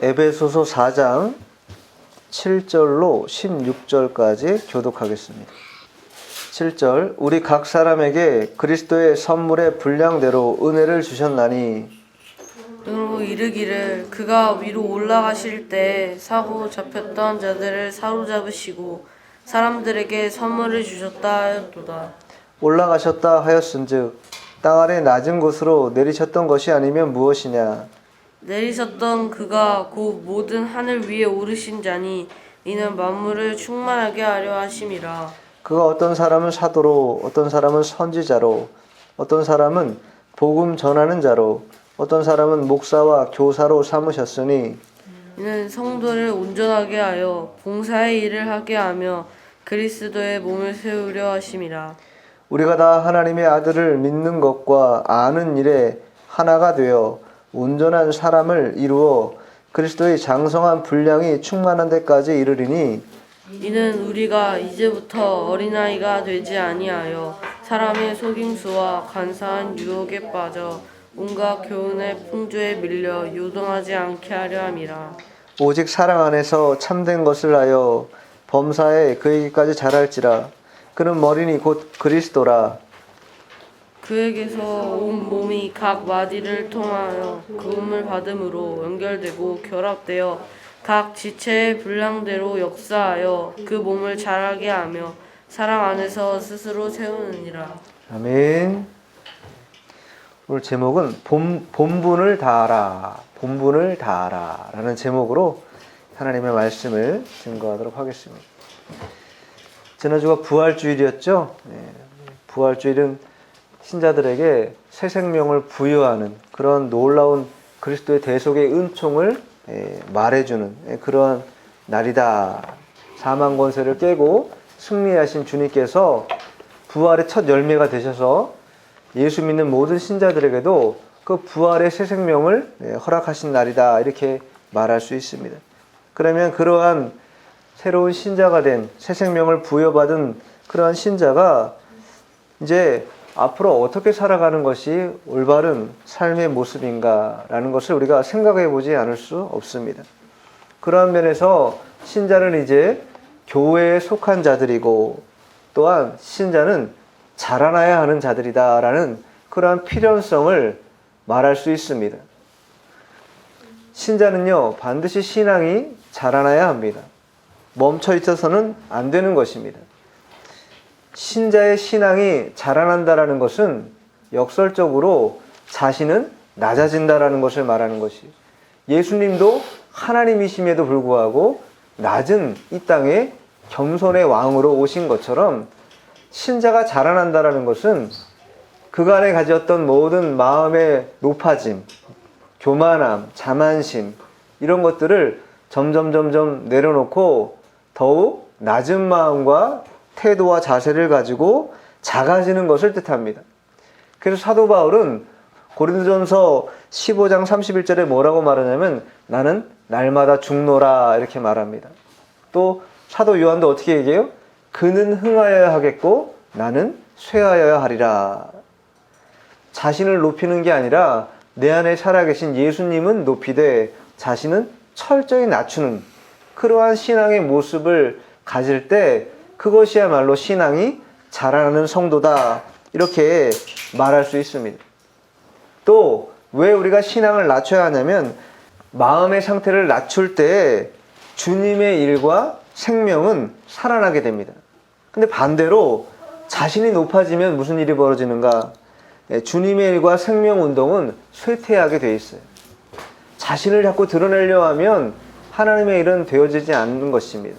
에베소서 4장 7절로 16절까지 교독하겠습니다. 7절 우리 각 사람에게 그리스도의 선물의 분량대로 은혜를 주셨나니 으로 이르기를 그가 위로 올라가실 때 사고 잡혔던 자들을 사로잡으시고 사람들에게 선물을 주셨다 하였도다. 올라가셨다 하였은즉 땅 아래 낮은 곳으로 내리셨던 것이 아니면 무엇이냐. 내리셨던 그가 곧 모든 하늘 위에 오르신 자니 이는 만물을 충만하게 하려 하심이라. 그가 어떤 사람은 사도로 어떤 사람은 선지자로 어떤 사람은 복음 전하는 자로 어떤 사람은 목사와 교사로 삼으셨으니 이는 성도를 온전하게 하여 봉사의 일을 하게 하며 그리스도의 몸을 세우려 하심이라. 우리가 다 하나님의 아들을 믿는 것과 아는 일에 하나가 되어 온전한 사람을 이루어 그리스도의 장성한 분량이 충만한 데까지 이르리니 이는 우리가 이제부터 어린아이가 되지 아니하여 사람의 속임수와 간사한 유혹에 빠져 온갖 교훈의 풍조에 밀려 요동하지 않게 하려 함이라. 오직 사랑 안에서 참된 것을 하여 범사에 그에게까지 자랄지라. 그는 머리니 곧 그리스도라. 그에게서 온 몸이 각 마디를 통하여 그음을 받음으로 연결되고 결합되어 각 지체의 분량대로 역사하여 그 몸을 자라게 하며 사랑 안에서 스스로 세우느니라. 아멘. 오늘 제목은 본분을 다하라. 본분을 다하라 라는 제목으로 하나님의 말씀을 증거하도록 하겠습니다. 지난주가 부활주일이었죠. 부활주일은 신자들에게 새 생명을 부여하는 그런 놀라운 그리스도의 대속의 은총을 말해주는 그런 날이다. 사망 권세를 깨고 승리하신 주님께서 부활의 첫 열매가 되셔서 예수 믿는 모든 신자들에게도 그 부활의 새 생명을 허락하신 날이다. 이렇게 말할 수 있습니다. 그러면 그러한 새로운 신자가 된 새 생명을 부여받은 그러한 신자가 이제 앞으로 어떻게 살아가는 것이 올바른 삶의 모습인가라는 것을 우리가 생각해 보지 않을 수 없습니다. 그러한 면에서 신자는 이제 교회에 속한 자들이고 또한 신자는 자라나야 하는 자들이다라는 그러한 필연성을 말할 수 있습니다. 신자는요, 반드시 신앙이 자라나야 합니다. 멈춰 있어서는 안 되는 것입니다. 신자의 신앙이 자라난다라는 것은 역설적으로 자신은 낮아진다라는 것을 말하는 것이, 예수님도 하나님이심에도 불구하고 낮은 이 땅에 겸손의 왕으로 오신 것처럼 신자가 자라난다라는 것은 그간에 가졌던 모든 마음의 높아짐, 교만함, 자만심 이런 것들을 점점 내려놓고 더욱 낮은 마음과 태도와 자세를 가지고 작아지는 것을 뜻합니다. 그래서 사도 바울은 고린도전서 15장 31절에 뭐라고 말하냐면 나는 날마다 죽노라 이렇게 말합니다. 또 사도 요한도 어떻게 얘기해요? 그는 흥하여야 하겠고 나는 쇠하여야 하리라. 자신을 높이는 게 아니라 내 안에 살아계신 예수님은 높이되 자신은 철저히 낮추는 그러한 신앙의 모습을 가질 때 그것이야말로 신앙이 자라나는 성도다 이렇게 말할 수 있습니다. 또 왜 우리가 신앙을 낮춰야 하냐면 마음의 상태를 낮출 때 주님의 일과 생명은 살아나게 됩니다. 근데 반대로 자신이 높아지면 무슨 일이 벌어지는가? 주님의 일과 생명 운동은 쇠퇴하게 돼 있어요. 자신을 자꾸 드러내려 하면 하나님의 일은 되어지지 않는 것입니다.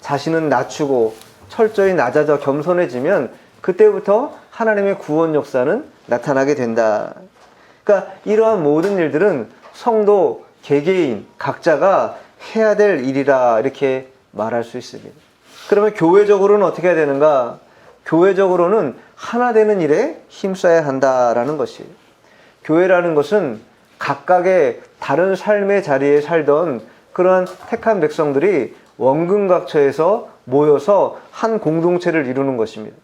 자신은 낮추고 철저히 낮아져 겸손해지면 그때부터 하나님의 구원 역사는 나타나게 된다. 그러니까 이러한 모든 일들은 성도 개개인 각자가 해야 될 일이라 이렇게 말할 수 있습니다. 그러면 교회적으로는 어떻게 해야 되는가? 교회적으로는 하나 되는 일에 힘써야 한다라는 것이에요. 교회라는 것은 각각의 다른 삶의 자리에 살던 그러한 택한 백성들이 원근각처에서 모여서 한 공동체를 이루는 것입니다.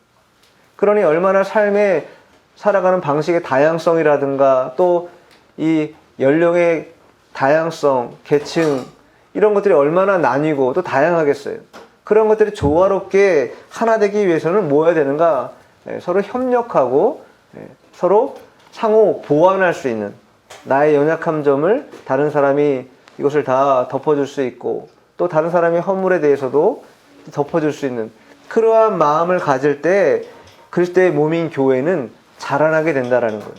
그러니 얼마나 삶에 살아가는 방식의 다양성이라든가 또 이 연령의 다양성, 계층 이런 것들이 얼마나 나뉘고 또 다양하겠어요. 그런 것들이 조화롭게 하나 되기 위해서는 뭐 해야 되는가? 서로 협력하고 서로 상호 보완할 수 있는, 나의 연약한 점을 다른 사람이 이것을 다 덮어줄 수 있고 또 다른 사람의 허물에 대해서도 덮어줄 수 있는 그러한 마음을 가질 때 그리스도의 몸인 교회는 자라나게 된다라는 거예요.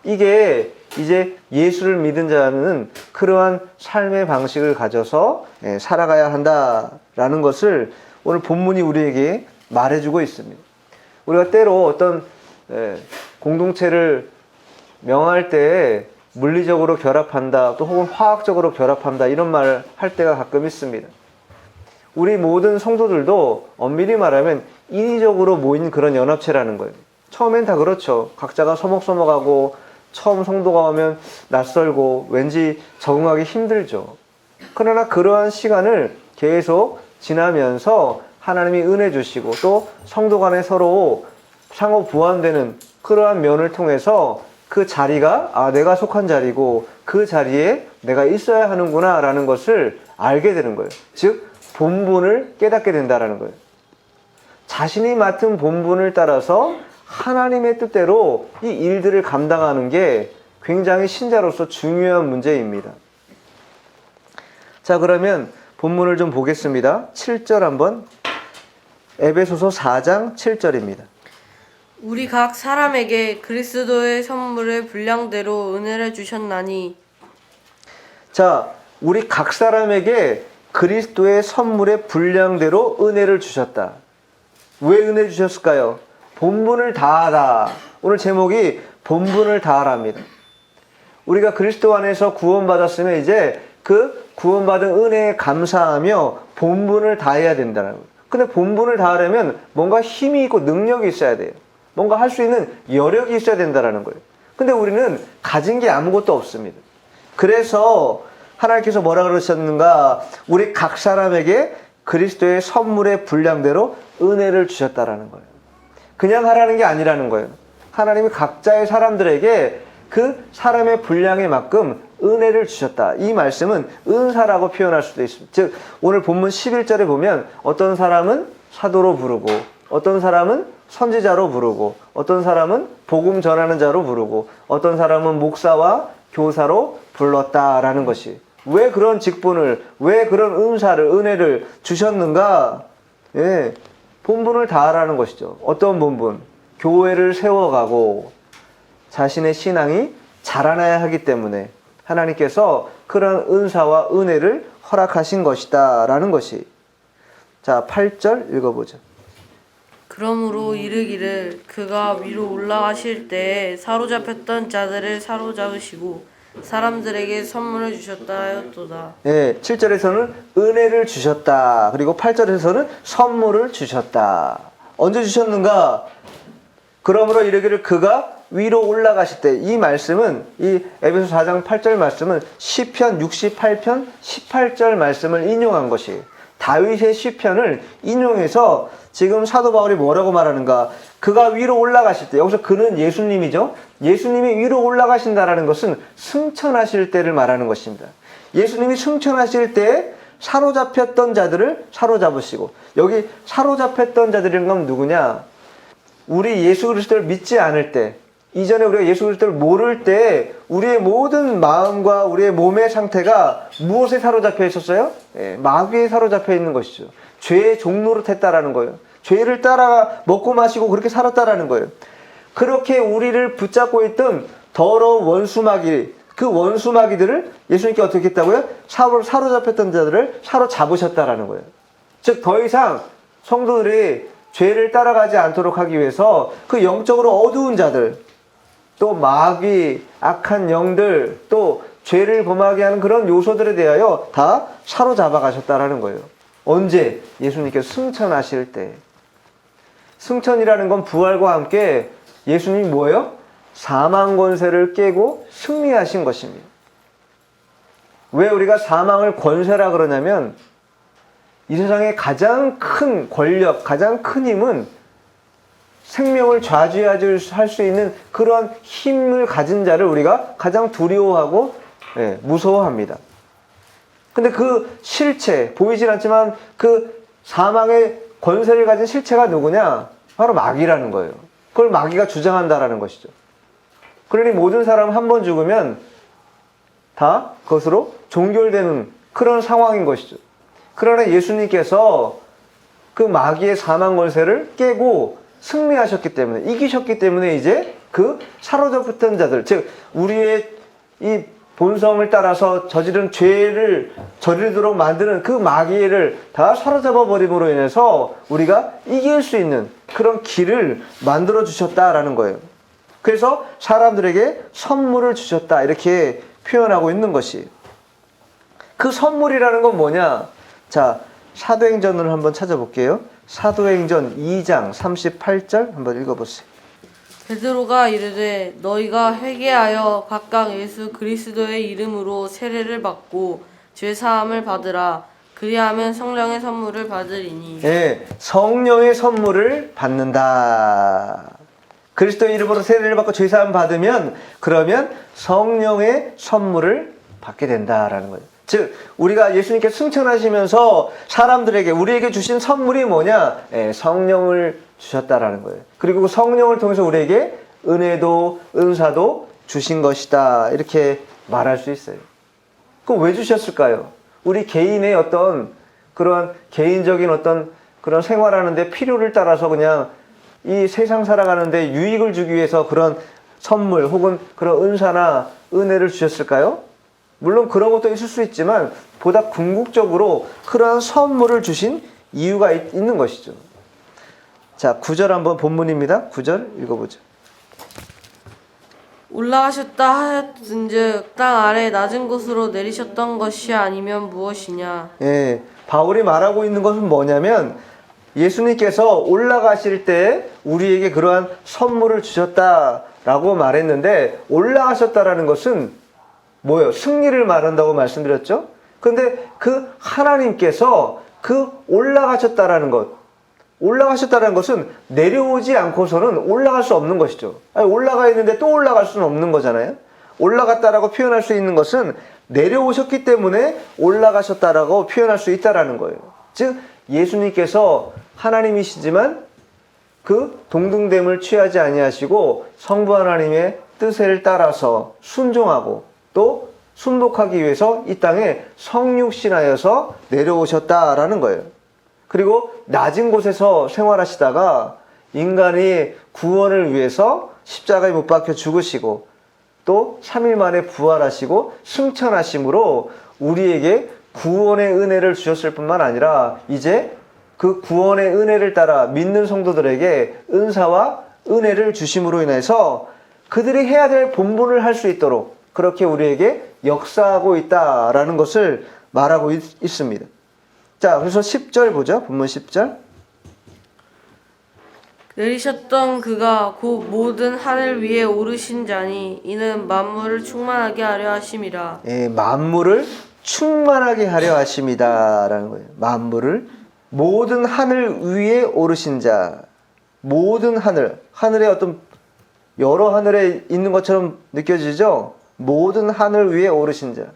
이게 이제 예수를 믿은 자는 그러한 삶의 방식을 가져서 살아가야 한다라는 것을 오늘 본문이 우리에게 말해주고 있습니다. 우리가 때로 어떤 공동체를 명할 때 물리적으로 결합한다, 또 혹은 화학적으로 결합한다 이런 말 할 때가 가끔 있습니다. 우리 모든 성도들도 엄밀히 말하면 인위적으로 모인 그런 연합체라는 거예요. 처음엔 다 그렇죠. 각자가 서먹서먹하고 처음 성도가 오면 낯설고 왠지 적응하기 힘들죠. 그러나 그러한 시간을 계속 지나면서 하나님이 은혜 주시고 또 성도 간에 서로 상호 보완되는 그러한 면을 통해서 그 자리가 내가 속한 자리고 그 자리에 내가 있어야 하는구나 라는 것을 알게 되는 거예요. 즉 본분을 깨닫게 된다라는 거예요. 자신이 맡은 본분을 따라서 하나님의 뜻대로 이 일들을 감당하는 게 굉장히 신자로서 중요한 문제입니다. 자, 그러면 본문을 좀 보겠습니다. 7절 한번. 에베소서 4장 7절입니다. 우리 각 사람에게 그리스도의 선물의 분량대로 은혜를 주셨나니. 자, 우리 각 사람에게 그리스도의 선물의 분량대로 은혜를 주셨다. 왜 은혜 주셨을까요? 본분을 다하다. 오늘 제목이 본분을 다하라입니다. 우리가 그리스도 안에서 구원받았으면 이제 그 구원받은 은혜에 감사하며 본분을 다해야 된다는 거예요. 근데 본분을 다하려면 뭔가 힘이 있고 능력이 있어야 돼요. 뭔가 할 수 있는 여력이 있어야 된다는 거예요. 근데 우리는 가진 게 아무것도 없습니다. 그래서 하나님께서 뭐라 그러셨는가? 우리 각 사람에게 그리스도의 선물의 분량대로 은혜를 주셨다라는 거예요. 그냥 하라는 게 아니라는 거예요. 하나님이 각자의 사람들에게 그 사람의 분량에 만큼 은혜를 주셨다. 이 말씀은 은사라고 표현할 수도 있습니다. 즉 오늘 본문 11절에 보면 어떤 사람은 사도로 부르고 어떤 사람은 선지자로 부르고 어떤 사람은 복음 전하는 자로 부르고 어떤 사람은 목사와 교사로 불렀다라는 것이, 왜 그런 직분을, 왜 그런 은사를, 은혜를 주셨는가? 본분을 다하라는 것이죠. 어떤 본분? 교회를 세워가고 자신의 신앙이 자라나야 하기 때문에 하나님께서 그런 은사와 은혜를 허락하신 것이다 라는 것이. 자, 8절 읽어보죠. 그러므로 이르기를 그가 위로 올라가실 때에 사로잡혔던 자들을 사로잡으시고 사람들에게 선물을 주셨다 하였도다. 7절에서는 은혜를 주셨다. 그리고 8절에서는 선물을 주셨다. 언제 주셨는가? 그러므로 이르기를 그가 위로 올라가실 때. 이 말씀은, 이 에베소 4장 8절 말씀은 시편 68편 18절 말씀을 인용한 것이에요. 다윗의 시편을 인용해서 지금 사도 바울이 뭐라고 말하는가? 그가 위로 올라가실 때, 여기서 그는 예수님이죠. 예수님이 위로 올라가신다라는 것은 승천하실 때를 말하는 것입니다. 예수님이 승천하실 때 사로잡혔던 자들을 사로잡으시고, 여기 사로잡혔던 자들이란 건 누구냐? 우리 예수 그리스도를 믿지 않을 때, 이전에 우리가 예수 그리스도를 모를 때 우리의 모든 마음과 우리의 몸의 상태가 무엇에 사로잡혀 있었어요? 마귀에 사로잡혀 있는 것이죠. 죄의 종로로 했다라는 거예요. 죄를 따라 먹고 마시고 그렇게 살았다라는 거예요. 그렇게 우리를 붙잡고 있던 더러운 원수마귀, 그 원수마귀들을 예수님께 어떻게 했다고요? 사로잡혔던 자들을 사로잡으셨다라는 거예요. 즉 더 이상 성도들이 죄를 따라가지 않도록 하기 위해서 그 영적으로 어두운 자들, 또 마귀, 악한 영들, 또 죄를 범하게 하는 그런 요소들에 대하여 다 사로잡아 가셨다라는 거예요. 언제? 예수님께서 승천하실 때. 승천이라는 건 부활과 함께 예수님이 뭐예요? 사망 권세를 깨고 승리하신 것입니다. 왜 우리가 사망을 권세라 그러냐면 이 세상의 가장 큰 권력, 가장 큰 힘은 생명을 좌지우지할 수 있는 그런 힘을 가진 자를 우리가 가장 두려워하고 예, 무서워합니다. 근데 그 실체, 보이진 않지만 그 사망의 권세를 가진 실체가 누구냐? 바로 마귀라는 거예요. 그걸 마귀가 주장한다라는 것이죠. 그러니 모든 사람 한 번 죽으면 다 그것으로 종결되는 그런 상황인 것이죠. 그러나 예수님께서 그 마귀의 사망 권세를 깨고 승리하셨기 때문에, 이기셨기 때문에 이제 그 사로잡혔던 자들, 즉 우리의 이 본성을 따라서 저지른 죄를 저지르도록 만드는 그 마귀를 다 사로잡아 버림으로 인해서 우리가 이길 수 있는 그런 길을 만들어 주셨다라는 거예요. 그래서 사람들에게 선물을 주셨다, 이렇게 표현하고 있는 것이. 그 선물이라는 건 뭐냐? 자, 사도행전을 한번 찾아볼게요. 사도행전 2장 38절 한번 읽어보세요. 베드로가 이르되 너희가 회개하여 각각 예수 그리스도의 이름으로 세례를 받고 죄 사함을 받으라. 그리하면 성령의 선물을 받으리니. 예, 성령의 선물을 받는다. 그리스도의 이름으로 세례를 받고 죄 사함 받으면 그러면 성령의 선물을 받게 된다라는 거예요. 즉 우리가 예수님께 승천하시면서 사람들에게 우리에게 주신 선물이 뭐냐? 예, 성령을 주셨다라는 거예요. 그리고 그 성령을 통해서 우리에게 은혜도 은사도 주신 것이다, 이렇게 말할 수 있어요. 그럼 왜 주셨을까요? 우리 개인의 어떤 그런 개인적인 어떤 그런 생활하는데 필요를 따라서 그냥 이 세상 살아가는데 유익을 주기 위해서 그런 선물 혹은 그런 은사나 은혜를 주셨을까요? 물론 그런 것도 있을 수 있지만 보다 궁극적으로 그러한 선물을 주신 이유가 있는 것이죠. 자, 9절 한번 본문입니다. 9절 읽어보죠. 올라가셨다 하였은즉 땅 아래 낮은 곳으로 내리셨던 것이 아니면 무엇이냐. 예, 바울이 말하고 있는 것은 뭐냐면 예수님께서 올라가실 때 우리에게 그러한 선물을 주셨다라고 말했는데, 올라가셨다라는 것은 뭐예요? 승리를 말한다고 말씀드렸죠? 근데 그 하나님께서 그 올라가셨다라는 것은 내려오지 않고서는 올라갈 수 없는 것이죠. 아니, 올라가 있는데 또 올라갈 수는 없는 거잖아요. 올라갔다라고 표현할 수 있는 것은 내려오셨기 때문에 올라가셨다라고 표현할 수 있다라는 거예요. 즉 예수님께서 하나님이시지만 그 동등됨을 취하지 아니하시고 성부 하나님의 뜻을 따라서 순종하고 또 순복하기 위해서 이 땅에 성육신하여서 내려오셨다라는 거예요. 그리고 낮은 곳에서 생활하시다가 인간이 구원을 위해서 십자가에 못 박혀 죽으시고 또 3일 만에 부활하시고 승천하심으로 우리에게 구원의 은혜를 주셨을 뿐만 아니라 이제 그 구원의 은혜를 따라 믿는 성도들에게 은사와 은혜를 주심으로 인해서 그들이 해야 될 본분을 할 수 있도록 그렇게 우리에게 역사하고 있다라는 것을 말하고 있습니다. 자, 그래서 10절 보죠. 본문 10절. 내리셨던 그가 곧 모든 하늘 위에 오르신 자니 이는 만물을 충만하게 하려 하심이라. 예, 만물을 충만하게 하려 하심이다라는 거예요. 만물을 모든 하늘 위에 오르신 자. 모든 하늘에 어떤 여러 하늘에 있는 것처럼 느껴지죠? 모든 하늘 위에 오르신 자.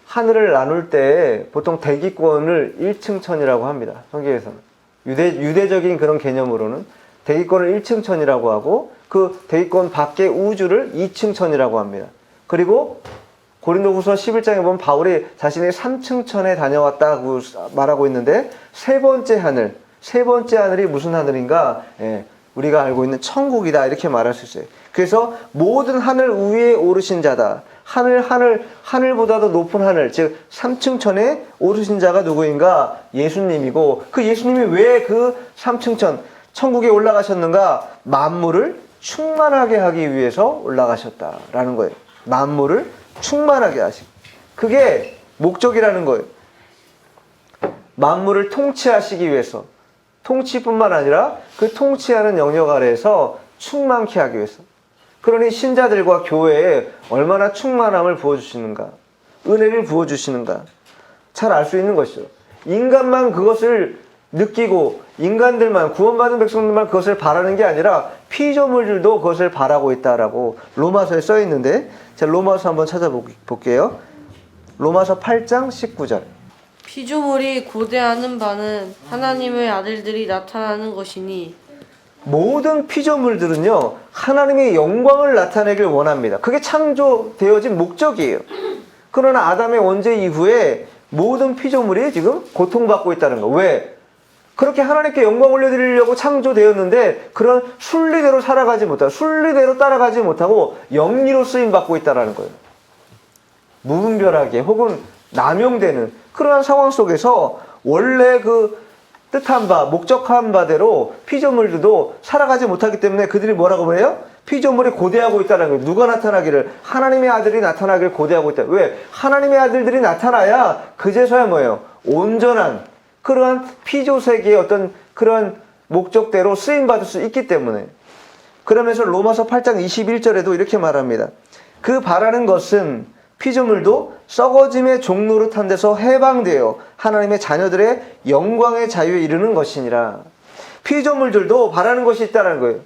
하늘을 나눌 때 보통 대기권을 1층 천이라고 합니다. 성경에서는. 유대적인 그런 개념으로는 대기권을 1층 천이라고 하고 그 대기권 밖의 우주를 2층 천이라고 합니다. 그리고 고린도후서 11장에 보면 바울이 자신의 3층 천에 다녀왔다고 말하고 있는데 세 번째 하늘이 무슨 하늘인가? 예, 우리가 알고 있는 천국이다, 이렇게 말할 수 있어요. 그래서 모든 하늘 위에 오르신 자다. 하늘보다도 높은 하늘, 즉 3층 천에 오르신 자가 누구인가? 예수님이고, 그 예수님이 왜 그 3층 천 천국에 올라가셨는가? 만물을 충만하게 하기 위해서 올라가셨다라는 거예요. 만물을 충만하게 하시고, 그게 목적이라는 거예요. 만물을 통치하시기 위해서, 통치뿐만 아니라 그 통치하는 영역 아래에서 충만케 하기 위해서. 그러니 신자들과 교회에 얼마나 충만함을 부어주시는가, 은혜를 부어주시는가 잘 알 수 있는 것이죠. 인간만 그것을 느끼고 인간들만, 구원받은 백성들만 그것을 바라는 게 아니라 피조물들도 그것을 바라고 있다라고 로마서에 써 있는데, 제가 로마서 한번 찾아볼게요. 로마서 8장 19절. 피조물이 고대하는 바는 하나님의 아들들이 나타나는 것이니 모든 피조물들은요, 하나님의 영광을 나타내길 원합니다. 그게 창조되어진 목적이에요. 그러나 아담의 원죄 이후에 모든 피조물이 지금 고통받고 있다는 거. 왜? 그렇게 하나님께 영광 올려드리려고 창조되었는데 그런 순리대로 살아가지 못하고 순리대로 따라가지 못하고 영리로 쓰임받고 있다는 거예요. 무분별하게 혹은 남용되는 그러한 상황 속에서 원래 그 뜻한 바, 목적한 바대로 피조물들도 살아가지 못하기 때문에 그들이 뭐라고 해요? 피조물이 고대하고 있다는 거예요. 누가 나타나기를? 하나님의 아들이 나타나기를 고대하고 있다. 왜? 하나님의 아들들이 나타나야 그제서야 뭐예요? 온전한 그러한 피조세계의 어떤 그러한 목적대로 쓰임받을 수 있기 때문에. 그러면서 로마서 8장 21절에도 이렇게 말합니다. 그 바라는 것은 피조물도 썩어짐의 종로로 탄 데서 해방되어 하나님의 자녀들의 영광의 자유에 이르는 것이니라. 피조물들도 바라는 것이 있다는 거예요.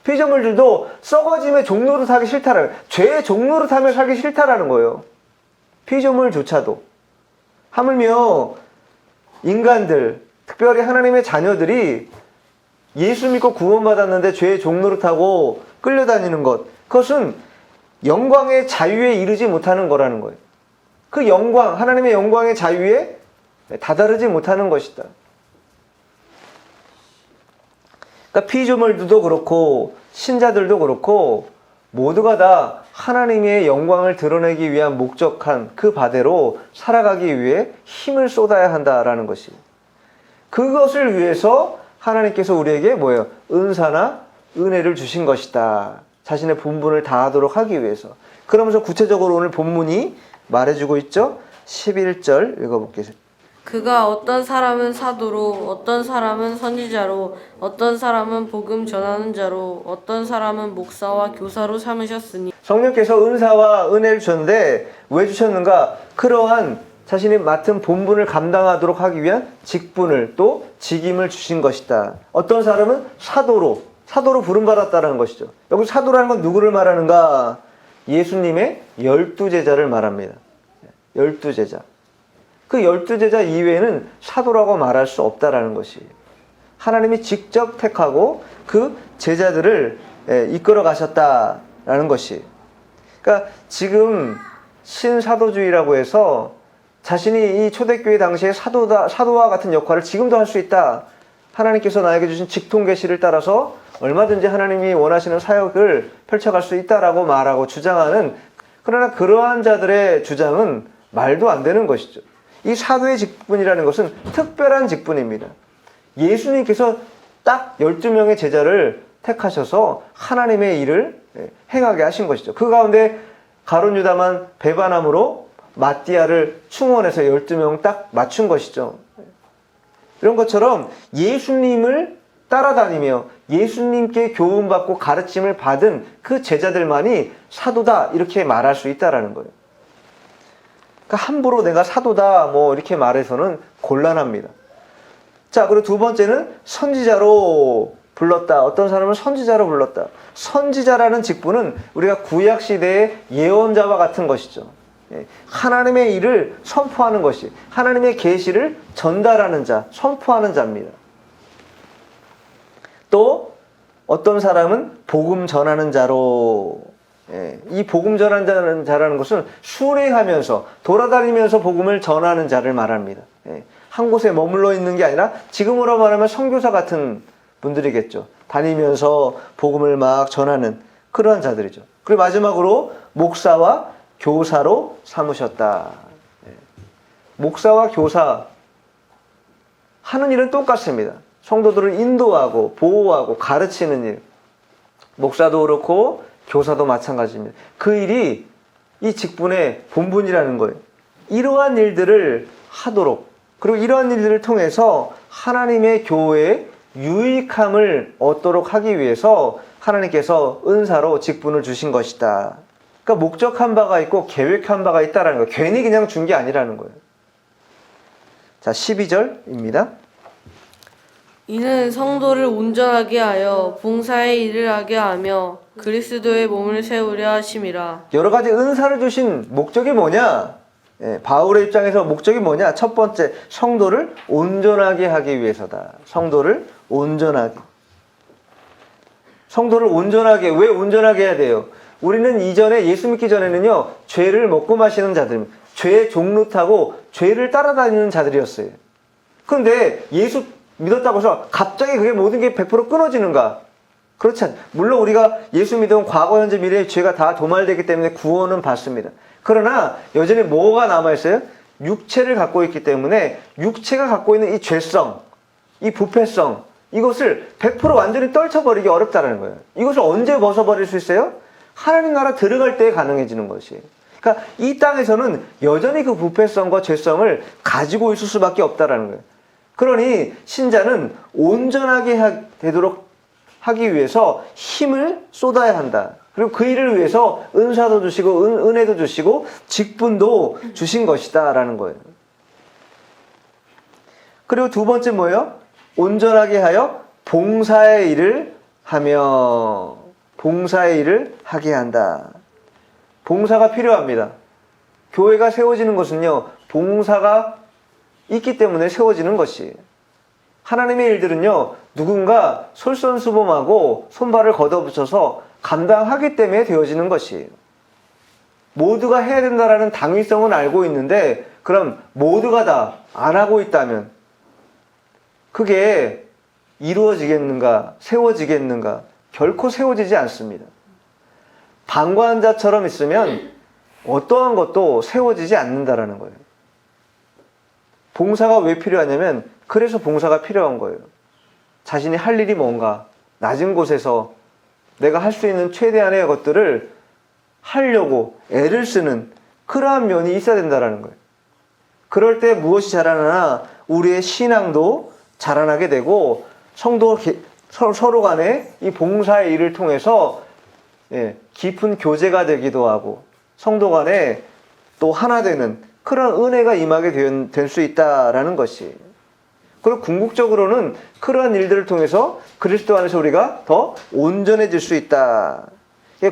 피조물들도 썩어짐의 종로로 타기 싫다라는 거예요. 죄의 종로로 타며 살기 싫다라는 거예요. 피조물조차도. 하물며 인간들, 특별히 하나님의 자녀들이 예수 믿고 구원받았는데 죄의 종로로 타고 끌려다니는 것, 그것은 영광의 자유에 이르지 못하는 거라는 거예요. 그 영광, 하나님의 영광의 자유에 다다르지 못하는 것이다. 그러니까 피조물들도 그렇고 신자들도 그렇고 모두가 다 하나님의 영광을 드러내기 위한 목적한 그 바대로 살아가기 위해 힘을 쏟아야 한다라는 것이. 그것을 위해서 하나님께서 우리에게 뭐예요? 은사나 은혜를 주신 것이다. 자신의 본분을 다하도록 하기 위해서. 그러면서 구체적으로 오늘 본문이 말해주고 있죠. 11절 읽어볼게요. 그가 어떤 사람은 사도로 어떤 사람은 선지자로 어떤 사람은 복음 전하는 자로 어떤 사람은 목사와 교사로 삼으셨으니 성령께서 은사와 은혜를 주셨는데 왜 주셨는가? 그러한 자신이 맡은 본분을 감당하도록 하기 위한 직분을 또 직임을 주신 것이다. 어떤 사람은 사도로 부름받았다는 것이죠. 여기 사도라는 건 누구를 말하는가? 예수님의 12제자를 말합니다. 12제자. 그 12제자 이외에는 사도라고 말할 수 없다라는 것이에요. 하나님이 직접 택하고 그 제자들을 이끌어 가셨다라는 것이에요. 그러니까 지금 신사도주의라고 해서 자신이 이 초대교회 당시에 사도와 같은 역할을 지금도 할 수 있다. 하나님께서 나에게 주신 직통 계시를 따라서 얼마든지 하나님이 원하시는 사역을 펼쳐갈 수 있다라고 말하고 주장하는, 그러나 그러한 자들의 주장은 말도 안 되는 것이죠. 이 사도의 직분이라는 것은 특별한 직분입니다. 예수님께서 딱 12명의 제자를 택하셔서 하나님의 일을 행하게 하신 것이죠. 그 가운데 가룟 유다만 배반함으로 마띠아를 충원해서 12명 딱 맞춘 것이죠. 이런 것처럼 예수님을 따라다니며 예수님께 교훈받고 가르침을 받은 그 제자들만이 사도다 이렇게 말할 수 있다라는 거예요. 그러니까 함부로 내가 사도다 뭐 이렇게 말해서는 곤란합니다. 자, 그리고 두 번째는 선지자로 불렀다. 어떤 사람은 선지자로 불렀다. 선지자라는 직분은 우리가 구약 시대의 예언자와 같은 것이죠. 하나님의 일을 선포하는 것이, 하나님의 계시를 전달하는 자, 선포하는 자입니다. 또 어떤 사람은 복음 전하는 자로, 이 복음 전하는 자라는 것은 순회하면서 돌아다니면서 복음을 전하는 자를 말합니다. 한 곳에 머물러 있는 게 아니라 지금으로 말하면 선교사 같은 분들이겠죠. 다니면서 복음을 막 전하는 그러한 자들이죠. 그리고 마지막으로 목사와 교사로 삼으셨다. 목사와 교사 하는 일은 똑같습니다. 성도들을 인도하고 보호하고 가르치는 일. 목사도 그렇고 교사도 마찬가지입니다. 그 일이 이 직분의 본분이라는 거예요. 이러한 일들을 하도록, 그리고 이러한 일들을 통해서 하나님의 교회에 유익함을 얻도록 하기 위해서 하나님께서 은사로 직분을 주신 것이다. 그러니까 목적한 바가 있고 계획한 바가 있다는 거예요. 괜히 그냥 준 게 아니라는 거예요. 자, 12절입니다. 이는 성도를 온전하게 하여 봉사의 일을 하게 하며 그리스도의 몸을 세우려 하심이라. 여러 가지 은사를 주신 목적이 뭐냐? 바울의 입장에서 목적이 뭐냐? 첫 번째, 성도를 온전하게 하기 위해서다. 성도를 온전하게. 성도를 온전하게, 왜 온전하게 해야 돼요? 우리는 이전에 예수 믿기 전에는요, 죄를 먹고 마시는 자들, 죄의 종로 타고 죄를 따라다니는 자들이었어요. 그런데 예수 믿었다고 해서 갑자기 그게 모든 게 100% 끊어지는가? 그렇지 않아요. 물론 우리가 예수 믿으면 과거, 현재, 미래의 죄가 다 도말되기 때문에 구원은 받습니다. 그러나 여전히 뭐가 남아있어요? 육체를 갖고 있기 때문에 육체가 갖고 있는 이 죄성, 이 부패성, 이것을 100% 완전히 떨쳐버리기 어렵다는 거예요. 이것을 언제 벗어버릴 수 있어요? 하나님 나라 들어갈 때 가능해지는 것이에요. 그러니까 이 땅에서는 여전히 그 부패성과 죄성을 가지고 있을 수밖에 없다는 거예요. 그러니 신자는 온전하게 되도록 하기 위해서 힘을 쏟아야 한다. 그리고 그 일을 위해서 은사도 주시고 은혜도 주시고 직분도 주신 것이다 라는 거예요. 그리고 두 번째 뭐예요? 온전하게 하여 봉사의 일을 하며 봉사의 일을 하게 한다. 봉사가 필요합니다. 교회가 세워지는 것은요, 봉사가 있기 때문에 세워지는 것이에요. 하나님의 일들은요, 누군가 솔선수범하고 손발을 걷어붙여서 감당하기 때문에 되어지는 것이에요. 모두가 해야 된다라는 당위성은 알고 있는데, 그럼 모두가 다 안 하고 있다면 그게 이루어지겠는가, 세워지겠는가? 결코 세워지지 않습니다. 방관자처럼 있으면 어떠한 것도 세워지지 않는다라는 거예요. 봉사가 왜 필요하냐면 그래서 봉사가 필요한 거예요. 자신이 할 일이 뭔가 낮은 곳에서 내가 할 수 있는 최대한의 것들을 하려고 애를 쓰는 그러한 면이 있어야 된다는 거예요. 그럴 때 무엇이 자라나나 우리의 신앙도 자라나게 되고 성도 서로 간에 이 봉사의 일을 통해서 깊은 교제가 되기도 하고 성도 간에 또 하나 되는 그런 은혜가 임하게 될 수 있다라는 것이. 그리고 궁극적으로는 그러한 일들을 통해서 그리스도 안에서 우리가 더 온전해질 수 있다.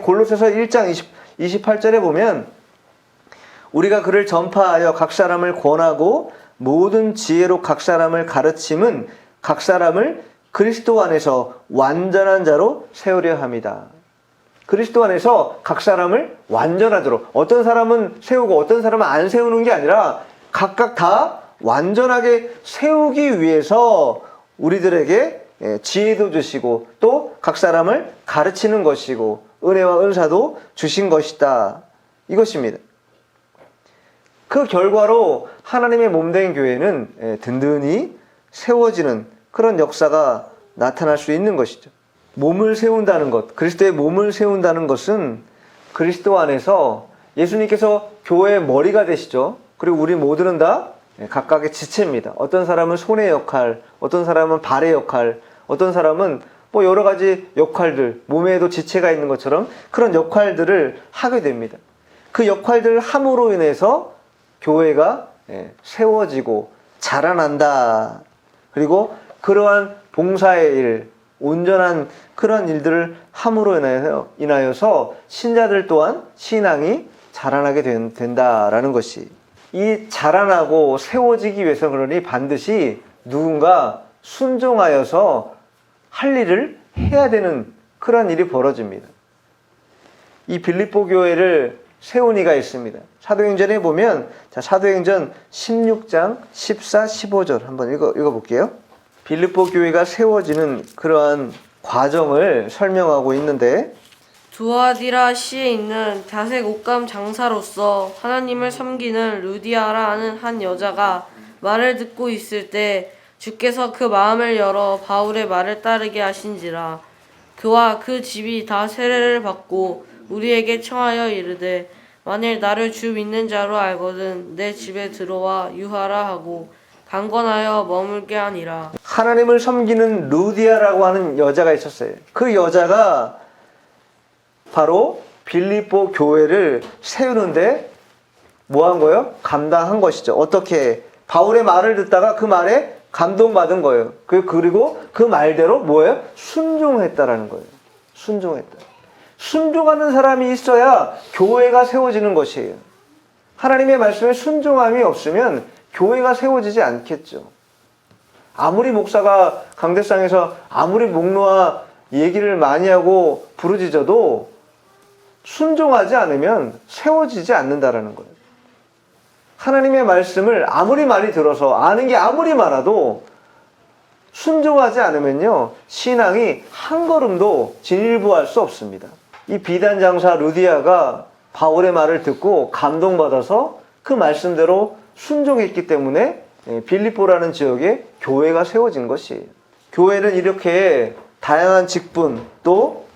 골로새서 1장 28절에 보면 우리가 그를 전파하여 각 사람을 권하고 모든 지혜로 각 사람을 가르침은 각 사람을 그리스도 안에서 완전한 자로 세우려 합니다. 그리스도 안에서 각 사람을 완전하도록, 어떤 사람은 세우고 어떤 사람은 안 세우는 게 아니라 각각 다 완전하게 세우기 위해서 우리들에게 지혜도 주시고 또 각 사람을 가르치는 것이고 은혜와 은사도 주신 것이다. 이것입니다. 그 결과로 하나님의 몸된 교회는 든든히 세워지는 그런 역사가 나타날 수 있는 것이죠. 몸을 세운다는 것, 그리스도의 몸을 세운다는 것은 그리스도 안에서 예수님께서 교회의 머리가 되시죠. 그리고 우리 모두는 다 각각의 지체입니다. 어떤 사람은 손의 역할, 어떤 사람은 발의 역할, 어떤 사람은 뭐 여러 가지 역할들, 몸에도 지체가 있는 것처럼 그런 역할들을 하게 됩니다. 그 역할들을 함으로 인해서 교회가 세워지고 자라난다. 그리고 그러한 봉사의 일, 온전한 그런 일들을 함으로 인하여서 신자들 또한 신앙이 자라나게 된다라는 것이. 이 자라나고 세워지기 위해서 그러니 반드시 누군가 순종하여서 할 일을 해야 되는 그런 일이 벌어집니다. 이 빌립보 교회를 세운 이가 있습니다. 사도행전에 보면 사도행전 16장 14, 15절 한번 읽어볼게요. 빌립보 교회가 세워지는 그러한 과정을 설명하고 있는데 두아디라 시에 있는 자색 옷감 장사로서 하나님을 섬기는 루디아라 하는 한 여자가 말을 듣고 있을 때 주께서 그 마음을 열어 바울의 말을 따르게 하신지라. 그와 그 집이 다 세례를 받고 우리에게 청하여 이르되 만일 나를 주 믿는 자로 알거든 내 집에 들어와 유하라 하고 강권하여 머물게 하니라. 하나님을 섬기는 루디아라고 하는 여자가 있었어요. 그 여자가 바로 빌립보 교회를 세우는데 뭐 한 거예요? 감당한 것이죠. 어떻게? 바울의 말을 듣다가 그 말에 감동받은 거예요. 그리고 그 말대로 뭐예요? 순종했다라는 거예요. 순종했다. 순종하는 사람이 있어야 교회가 세워지는 것이에요. 하나님의 말씀에 순종함이 없으면 교회가 세워지지 않겠죠. 아무리 목사가 강대상에서 아무리 목놓아 얘기를 많이 하고 부르짖어도 순종하지 않으면 세워지지 않는다라는 거예요. 하나님의 말씀을 아무리 많이 들어서 아는 게 아무리 많아도 순종하지 않으면요, 신앙이 한 걸음도 진일보할 수 없습니다. 이 비단 장사 루디아가 바울의 말을 듣고 감동받아서 그 말씀대로 순종했기 때문에 빌립보라는 지역에 교회가 세워진 것이에요. 교회는 이렇게 다양한 직분 또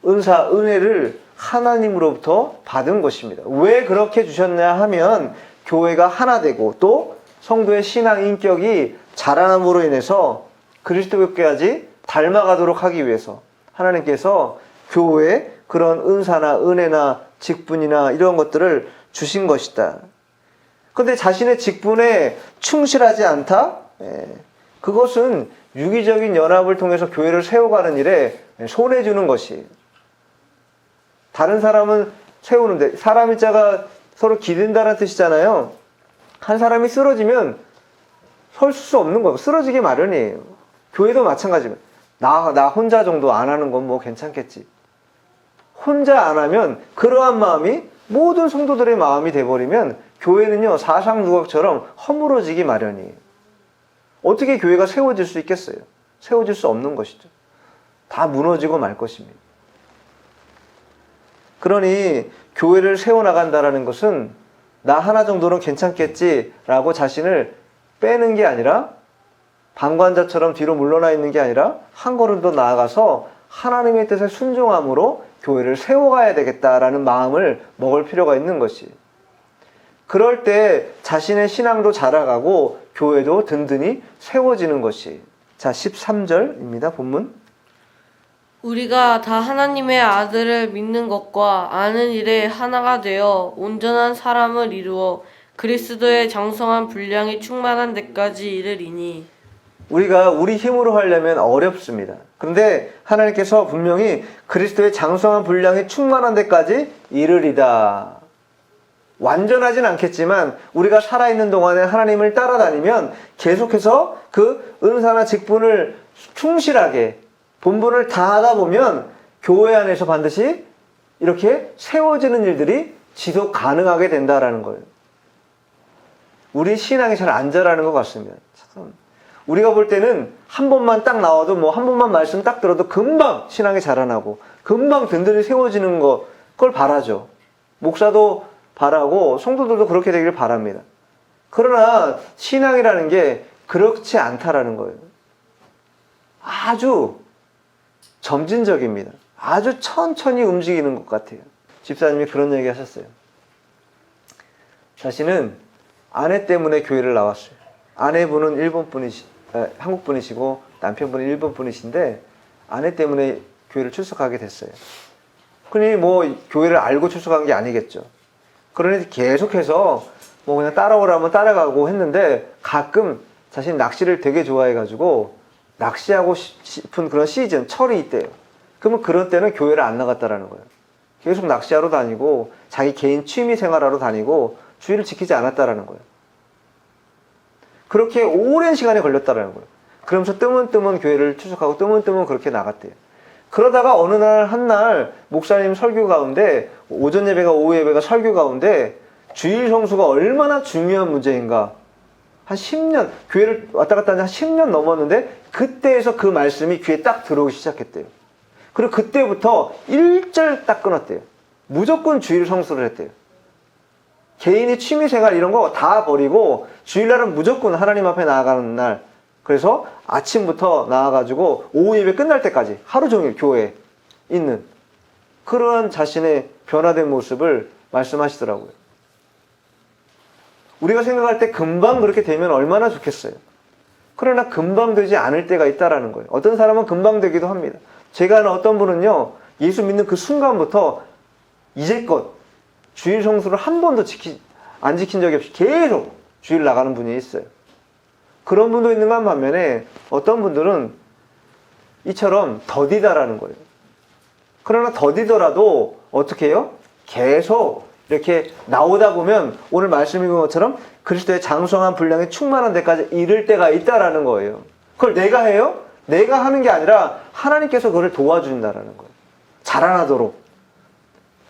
은사, 은혜를 하나님으로부터 받은 것입니다. 왜 그렇게 주셨냐 하면 교회가 하나 되고 또 성도의 신앙 인격이 자라남으로 인해서 그리스도께까지 닮아가도록 하기 위해서 하나님께서 교회에 그런 은사나 은혜나 직분이나 이런 것들을 주신 것이다. 그런데 자신의 직분에 충실하지 않다? 그것은 유기적인 연합을 통해서 교회를 세워가는 일에 손해주는 것이에요. 다른 사람은 세우는데 사람의 자가 서로 기댄다는 뜻이잖아요. 한 사람이 쓰러지면 설 수 없는 거예요. 쓰러지기 마련이에요. 교회도 마찬가지입니다. 나 혼자 정도 안 하는 건 뭐 괜찮겠지. 혼자 안 하면 그러한 마음이 모든 성도들의 마음이 돼버리면 교회는요, 사상누각처럼 허물어지기 마련이에요. 어떻게 교회가 세워질 수 있겠어요? 세워질 수 없는 것이죠. 다 무너지고 말 것입니다. 그러니 교회를 세워나간다는 것은 나 하나 정도는 괜찮겠지라고 자신을 빼는 게 아니라 방관자처럼 뒤로 물러나 있는 게 아니라 한 걸음 더 나아가서 하나님의 뜻에 순종함으로 교회를 세워가야 되겠다라는 마음을 먹을 필요가 있는 것이에요. 그럴 때 자신의 신앙도 자라가고 교회도 든든히 세워지는 것이에요. 자, 13절입니다. 본문. 우리가 다 하나님의 아들을 믿는 것과 아는 일에 하나가 되어 온전한 사람을 이루어 그리스도의 장성한 분량이 충만한 데까지 이르리니. 우리가 우리 힘으로 하려면 어렵습니다. 그런데 하나님께서 분명히 그리스도의 장성한 분량이 충만한 데까지 이르리다. 완전하진 않겠지만 우리가 살아있는 동안에 하나님을 따라다니면 계속해서 그 은사나 직분을 충실하게 본분을 다하다 보면 교회 안에서 반드시 이렇게 세워지는 일들이 지속 가능하게 된다라는 거예요. 우리 신앙이 잘 안 자라는 것 같습니다. 참. 우리가 볼 때는 한 번만 딱 나와도 뭐 한 번만 말씀 딱 들어도 금방 신앙이 자라나고 금방 든든히 세워지는 그걸 바라죠. 목사도 바라고 성도들도 그렇게 되기를 바랍니다. 그러나 신앙이라는 게 그렇지 않다라는 거예요. 아주 점진적입니다. 아주 천천히 움직이는 것 같아요. 집사님이 그런 얘기 하셨어요. 자신은 아내 때문에 교회를 나왔어요. 아내분은 한국 분이시고 남편분은 일본 분이신데 아내 때문에 교회를 출석하게 됐어요. 그러니 뭐 교회를 알고 출석한 게 아니겠죠. 그러니 계속해서 뭐 그냥 따라오라면 따라가고 했는데 가끔 자신이 낚시를 되게 좋아해가지고 낚시하고 싶은 그런 시즌, 철이 있대요. 그러면 그런 때는 교회를 안 나갔다라는 거예요. 계속 낚시하러 다니고 자기 개인 취미 생활하러 다니고 주의를 지키지 않았다라는 거예요. 그렇게 오랜 시간이 걸렸다라는 거예요. 그러면서 뜨문뜨문 교회를 출석하고 뜨문뜨문 그렇게 나갔대요. 그러다가 어느 날 한날 목사님 설교 가운데 오전 예배가 오후 예배가 설교 가운데 주일 성수가 얼마나 중요한 문제인가 한 10년 교회를 왔다 갔다 한 10년 넘었는데 그때에서 그 말씀이 귀에 딱 들어오기 시작했대요. 그리고 그때부터 1절 딱 끊었대요. 무조건 주일 성수를 했대요. 개인의 취미생활 이런 거 다 버리고 주일날은 무조건 하나님 앞에 나아가는 날. 그래서 아침부터 나와가지고 오후 예배 끝날 때까지 하루 종일 교회에 있는 그러한 자신의 변화된 모습을 말씀하시더라고요. 우리가 생각할 때 금방 그렇게 되면 얼마나 좋겠어요. 그러나 금방 되지 않을 때가 있다라는 거예요. 어떤 사람은 금방 되기도 합니다. 제가 아는 어떤 분은요, 예수 믿는 그 순간부터 이제껏 주일 성수를 한 번도 안 지킨 적이 없이 계속 주일 나가는 분이 있어요. 그런 분도 있는가 하는 반면에 어떤 분들은 이처럼 더디다라는 거예요. 그러나 더디더라도 어떻게 해요? 계속 이렇게 나오다 보면 오늘 말씀 읽은 것처럼 그리스도의 장성한 분량이 충만한 데까지 이를 때가 있다라는 거예요. 그걸 내가 해요? 내가 하는 게 아니라 하나님께서 그걸 도와준다라는 거예요. 자라나도록,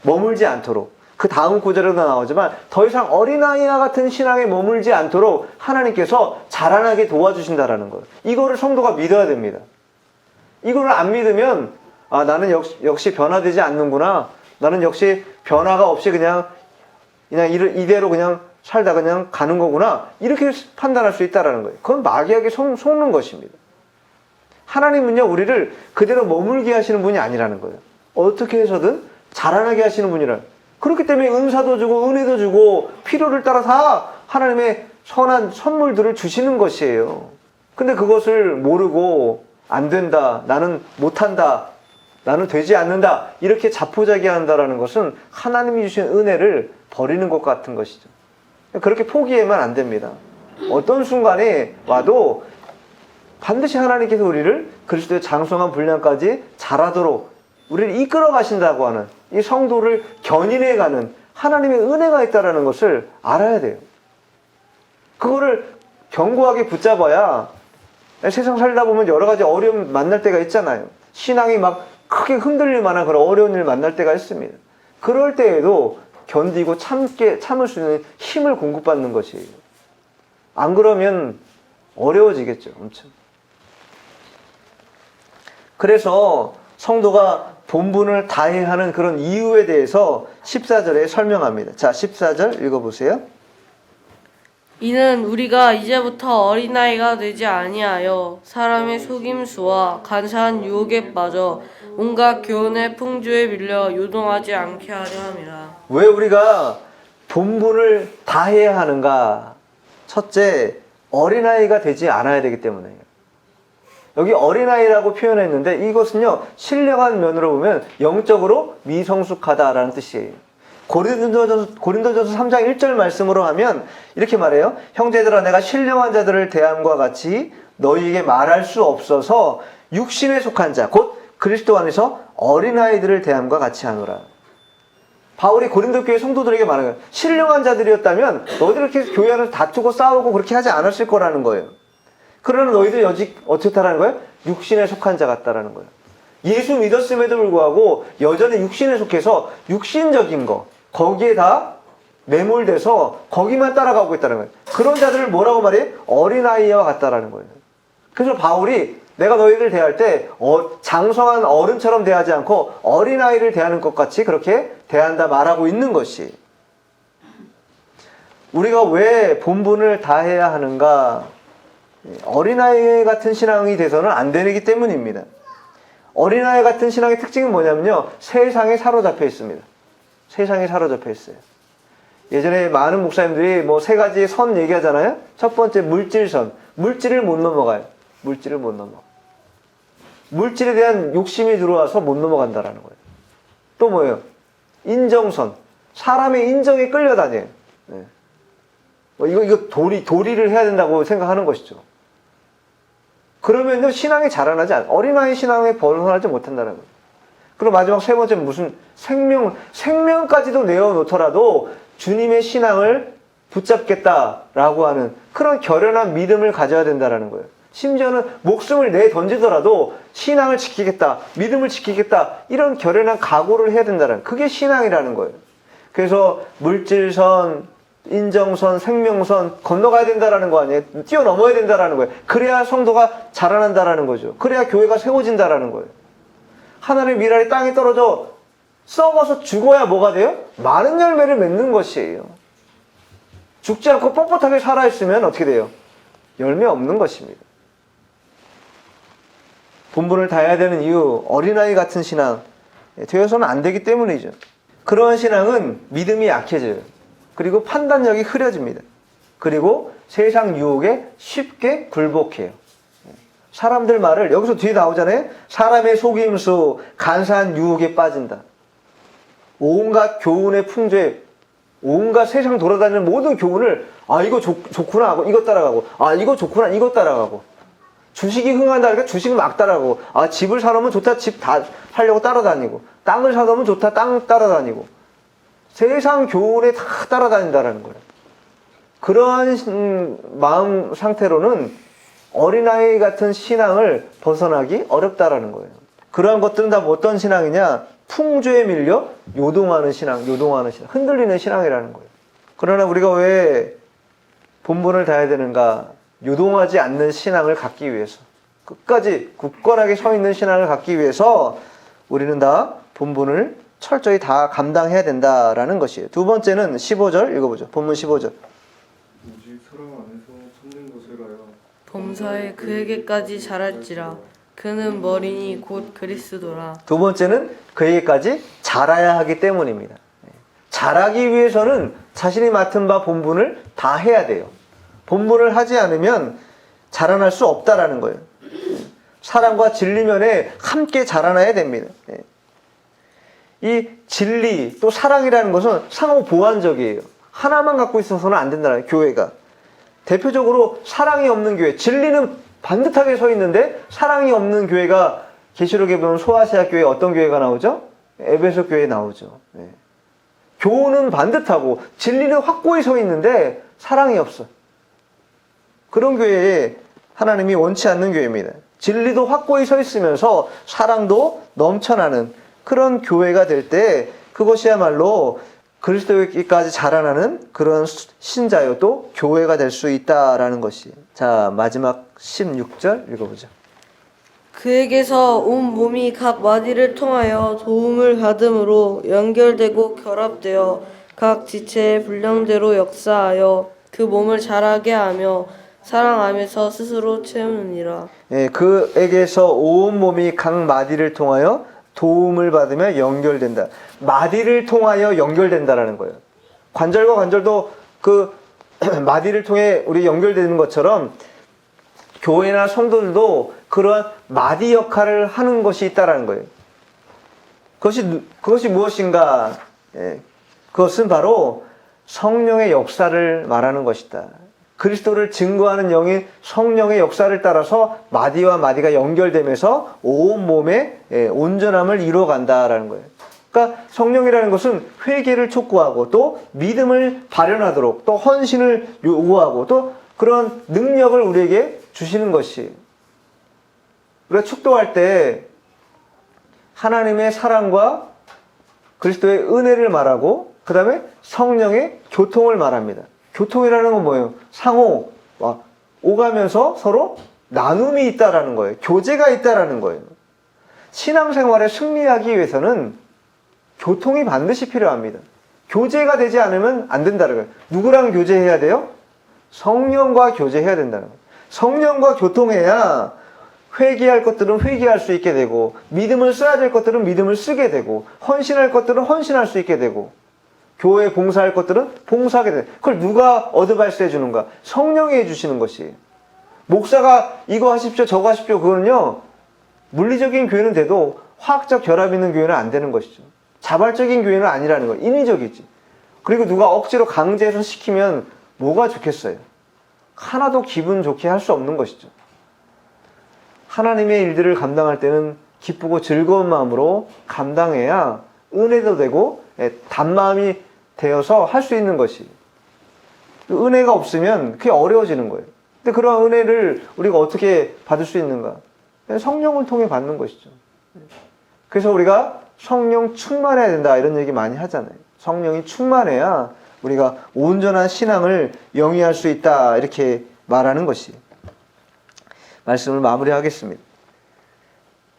머물지 않도록. 그 다음 구절에도 나오지만 더 이상 어린아이와 같은 신앙에 머물지 않도록 하나님께서 자라나게 도와주신다라는 거예요. 이거를 성도가 믿어야 됩니다. 이거를 안 믿으면 나는 역시 변화되지 않는구나. 나는 역시 변화가 없이 그냥 이대로 그냥 살다 그냥 가는 거구나. 이렇게 판단할 수 있다라는 거예요. 그건 마귀에게 속는 것입니다. 하나님은요, 우리를 그대로 머물게 하시는 분이 아니라는 거예요. 어떻게 해서든 자라나게 하시는 분이라. 그렇기 때문에 은사도 주고 은혜도 주고 필요를 따라 다 하나님의 선한 선물들을 주시는 것이에요. 근데 그것을 모르고 안 된다, 나는 못한다, 나는 되지 않는다, 이렇게 자포자기한다라는 것은 하나님이 주신 은혜를 버리는 것 같은 것이죠. 그렇게 포기하면 안 됩니다. 어떤 순간에 와도 반드시 하나님께서 우리를 그리스도의 장성한 분량까지 자라도록 우리를 이끌어 가신다고 하는 이 성도를 견인해 가는 하나님의 은혜가 있다는 것을 알아야 돼요. 그거를 견고하게 붙잡아야 세상 살다 보면 여러 가지 어려움 만날 때가 있잖아요. 신앙이 막 크게 흔들릴 만한 그런 어려운 일 만날 때가 있습니다. 그럴 때에도 견디고 참을 수 있는 힘을 공급받는 것이에요. 안 그러면 어려워지겠죠, 엄청. 그래서 성도가 본분을 다해야 하는 그런 이유에 대해서 14절에 설명합니다. 자, 14절 읽어보세요. 이는 우리가 이제부터 어린아이가 되지 아니하여 사람의 속임수와 간사한 유혹에 빠져 온갖 교훈의 풍조에 밀려 요동하지 않게 하려 함이라. 왜 우리가 본분을 다해야 하는가? 첫째, 어린아이가 되지 않아야 되기 때문에요. 여기 어린아이라고 표현했는데 이것은요, 신령한 면으로 보면 영적으로 미성숙하다라는 뜻이에요. 고린도전서 3장 1절 말씀으로 하면 이렇게 말해요. 형제들아, 내가 신령한 자들을 대함과 같이 너희에게 말할 수 없어서 육신에 속한 자, 곧 그리스도 안에서 어린아이들을 대함과 같이 하노라. 바울이 고린도 교회 성도들에게 말하는 거예요. 신령한 자들이었다면 너희들 이렇게 교회 안에서 다투고 싸우고 그렇게 하지 않았을 거라는 거예요. 그러나 너희들 여직 어떻다라는 거예요? 육신에 속한 자 같다라는 거예요. 예수 믿었음에도 불구하고 여전히 육신에 속해서 육신적인 거, 거기에 다 매몰돼서 거기만 따라가고 있다는 거예요. 그런 자들을 뭐라고 말해요? 어린아이와 같다라는 거예요. 그래서 바울이 내가 너희들 대할 때 장성한 어른처럼 대하지 않고 어린아이를 대하는 것 같이 그렇게 대한다 말하고 있는 것이, 우리가 왜 본분을 다해야 하는가? 어린아이 같은 신앙이 돼서는 안 되기 때문입니다. 어린아이 같은 신앙의 특징은 뭐냐면요, 세상에 사로잡혀 있습니다. 세상에 사로잡혀 있어요. 예전에 많은 목사님들이 뭐 세 가지 선 얘기하잖아요. 첫 번째, 물질선. 물질을 못 넘어가요. 물질을 못 넘어. 물질에 대한 욕심이 들어와서 못 넘어간다라는 거예요. 또 뭐예요? 인정선. 사람의 인정에 끌려다녀요. 네. 이거 도리를 해야 된다고 생각하는 것이죠. 그러면요, 신앙이 자라나지 않아요. 어린아이 신앙에 벗어나지 못한다는 거예요. 그리고 마지막 세 번째, 무슨 생명까지도 내어놓더라도 주님의 신앙을 붙잡겠다라고 하는 그런 결연한 믿음을 가져야 된다는 거예요. 심지어는 목숨을 내던지더라도 신앙을 지키겠다, 믿음을 지키겠다, 이런 결연한 각오를 해야 된다는, 그게 신앙이라는 거예요. 그래서 물질선, 인정선, 생명선 건너가야 된다라는 거 아니에요? 뛰어넘어야 된다라는 거예요. 그래야 성도가 자라난다라는 거죠. 그래야 교회가 세워진다라는 거예요. 하나님의 미랄이 땅에 떨어져 썩어서 죽어야 뭐가 돼요? 많은 열매를 맺는 것이에요. 죽지 않고 뻣뻣하게 살아있으면 어떻게 돼요? 열매 없는 것입니다. 본분을 다해야 되는 이유, 어린아이 같은 신앙 되어서는 안 되기 때문이죠. 그러한 신앙은 믿음이 약해져요. 그리고 판단력이 흐려집니다. 그리고 세상 유혹에 쉽게 굴복해요. 사람들 말을, 여기서 뒤에 나오잖아요. 사람의 속임수, 간사한 유혹에 빠진다. 온갖 교훈의 풍조에, 온갖 세상 돌아다니는 모든 교훈을, 이거 좋구나 하고 이거 따라가고, 이거 좋구나 이거 따라가고, 주식이 흥한다 그러니까 주식 막 따라가고, 집을 사놓으면 좋다 집 다 살려고 따라다니고, 땅을 사놓으면 좋다 땅 따라다니고, 세상 교훈에 다 따라다닌다라는 거예요. 그런 마음 상태로는 어린아이 같은 신앙을 벗어나기 어렵다라는 거예요. 그러한 것들은 다 어떤 신앙이냐? 풍조에 밀려 요동하는 신앙, 흔들리는 신앙이라는 거예요. 그러나 우리가 왜 본분을 다해야 되는가? 요동하지 않는 신앙을 갖기 위해서, 끝까지 굳건하게 서 있는 신앙을 갖기 위해서 우리는 다 본분을 철저히 다 감당해야 된다라는 것이에요. 두 번째는 15절 읽어보죠. 본문 15절. 오직 사랑 안에서 참는 것을 하여 범사에 그에게까지 자랄지라. 그는 머리니 곧 그리스도라. 두 번째는 그에게까지 자라야 하기 때문입니다. 자라기 위해서는 자신이 맡은 바 본분을 다 해야 돼요. 본분을 하지 않으면 자라날 수 없다라는 거예요. 사랑과 진리면에 함께 자라나야 됩니다. 이 진리 또 사랑이라는 것은 상호 보완적이에요. 하나만 갖고 있어서는 안 된다는 교회가. 대표적으로 사랑이 없는 교회, 진리는 반듯하게 서 있는데 사랑이 없는 교회가 계시록에 보면 소아시아 교회 어떤 교회가 나오죠? 에베소 교회 나오죠. 교훈은 반듯하고 진리는 확고히 서 있는데 사랑이 없어. 그런 교회에 하나님이 원치 않는 교회입니다. 진리도 확고히 서 있으면서 사랑도 넘쳐나는 그런 교회가 될 때 그것이야말로 그리스도에게까지 자라나는 그런 신자요 또 교회가 될 수 있다라는 것이. 자, 마지막 16절 읽어보죠. 그에게서 온 몸이 각 마디를 통하여 도움을 받음으로 연결되고 결합되어 각 지체의 분량대로 역사하여 그 몸을 자라게 하며 사랑 안에서 스스로 채우느니라. 그에게서 온 몸이 각 마디를 통하여 도움을 받으며 연결된다. 마디를 통하여 연결된다라는 거예요. 관절과 관절도 그 마디를 통해 우리 연결되는 것처럼 교회나 성도들도 그러한 마디 역할을 하는 것이 있다라는 거예요. 그것이 무엇인가? 그것은 바로 성령의 역사를 말하는 것이다. 그리스도를 증거하는 영인 성령의 역사를 따라서 마디와 마디가 연결되면서 온 몸의 온전함을 이루어간다라는 거예요. 그러니까 성령이라는 것은 회개를 촉구하고 또 믿음을 발현하도록 또 헌신을 요구하고 또 그런 능력을 우리에게 주시는 것이. 우리가 축도할 때 하나님의 사랑과 그리스도의 은혜를 말하고 그 다음에 성령의 교통을 말합니다. 교통이라는 건 뭐예요? 상호, 오가면서 서로 나눔이 있다라는 거예요. 교제가 있다라는 거예요. 신앙생활에 승리하기 위해서는 교통이 반드시 필요합니다. 교제가 되지 않으면 안 된다는 거예요. 누구랑 교제해야 돼요? 성령과 교제해야 된다는 거예요. 성령과 교통해야 회개할 것들은 회개할 수 있게 되고 믿음을 써야 될 것들은 믿음을 쓰게 되고 헌신할 것들은 헌신할 수 있게 되고 교회에 봉사할 것들은 봉사하게 돼. 그걸 누가 어드바이스 해주는가? 성령이 해주시는 것이. 목사가 이거 하십시오, 저거 하십시오. 그거는요, 물리적인 교회는 돼도 화학적 결합 있는 교회는 안 되는 것이죠. 자발적인 교회는 아니라는 거예요. 인위적이지. 그리고 누가 억지로 강제해서 시키면 뭐가 좋겠어요? 하나도 기분 좋게 할 수 없는 것이죠. 하나님의 일들을 감당할 때는 기쁘고 즐거운 마음으로 감당해야 은혜도 되고 단마음이 되어서 할 수 있는 것이. 은혜가 없으면 그게 어려워지는 거예요. 근데 그런 은혜를 우리가 어떻게 받을 수 있는가? 성령을 통해 받는 것이죠. 그래서 우리가 성령 충만해야 된다 이런 얘기 많이 하잖아요. 성령이 충만해야 우리가 온전한 신앙을 영위할 수 있다 이렇게 말하는 것이. 말씀을 마무리하겠습니다.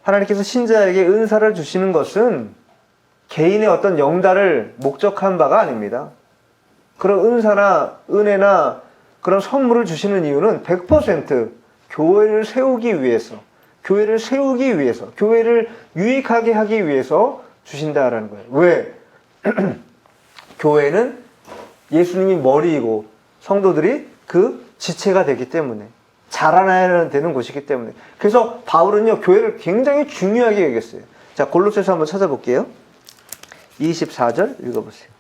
하나님께서 신자에게 은사를 주시는 것은 개인의 어떤 영달을 목적한 바가 아닙니다. 그런 은사나 은혜나 그런 선물을 주시는 이유는 100% 교회를 세우기 위해서, 교회를 유익하게 하기 위해서 주신다라는 거예요. 왜? 교회는 예수님이 머리이고 성도들이 그 지체가 되기 때문에, 자라나야 되는 곳이기 때문에. 그래서 바울은요, 교회를 굉장히 중요하게 여겼어요. 자, 골로새서 한번 찾아볼게요. 24절 읽어보세요.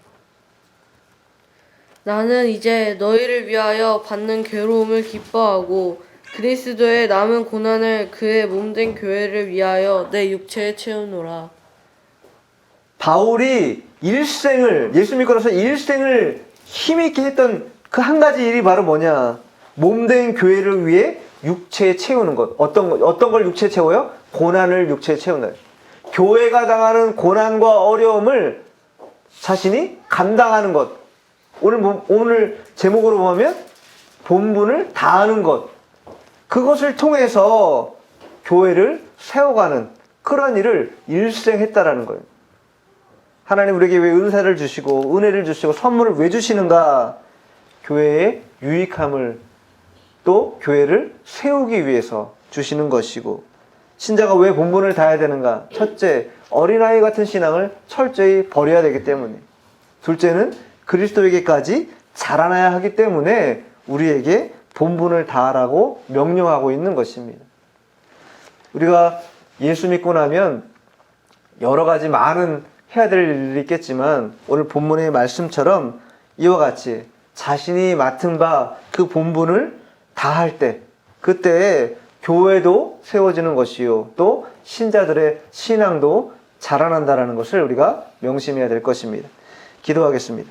나는 이제 너희를 위하여 받는 괴로움을 기뻐하고 그리스도의 남은 고난을 그의 몸된 교회를 위하여 내 육체에 채우노라. 바울이 일생을, 예수 믿고 나서 일생을 힘있게 했던 그 한 가지 일이 바로 뭐냐? 몸된 교회를 위해 육체에 채우는 것. 어떤 걸 육체에 채워요? 고난을 육체에 채운다. 교회가 당하는 고난과 어려움을 자신이 감당하는 것. 오늘 제목으로 보면 본분을 다하는 것. 그것을 통해서 교회를 세워가는 그런 일을 일생 했다라는 거예요. 하나님 우리에게 왜 은사를 주시고 은혜를 주시고 선물을 왜 주시는가? 교회의 유익함을 또 교회를 세우기 위해서 주시는 것이고, 신자가 왜 본분을 다해야 되는가? 첫째, 어린아이 같은 신앙을 철저히 버려야 되기 때문에. 둘째는 그리스도에게까지 자라나야 하기 때문에 우리에게 본분을 다하라고 명령하고 있는 것입니다. 우리가 예수 믿고 나면 여러 가지 많은 해야 될 일이 있겠지만 오늘 본문의 말씀처럼 이와 같이 자신이 맡은 바 그 본분을 다할 때, 그때 교회도 세워지는 것이요, 또 신자들의 신앙도 자라난다는 것을 우리가 명심해야 될 것입니다. 기도하겠습니다.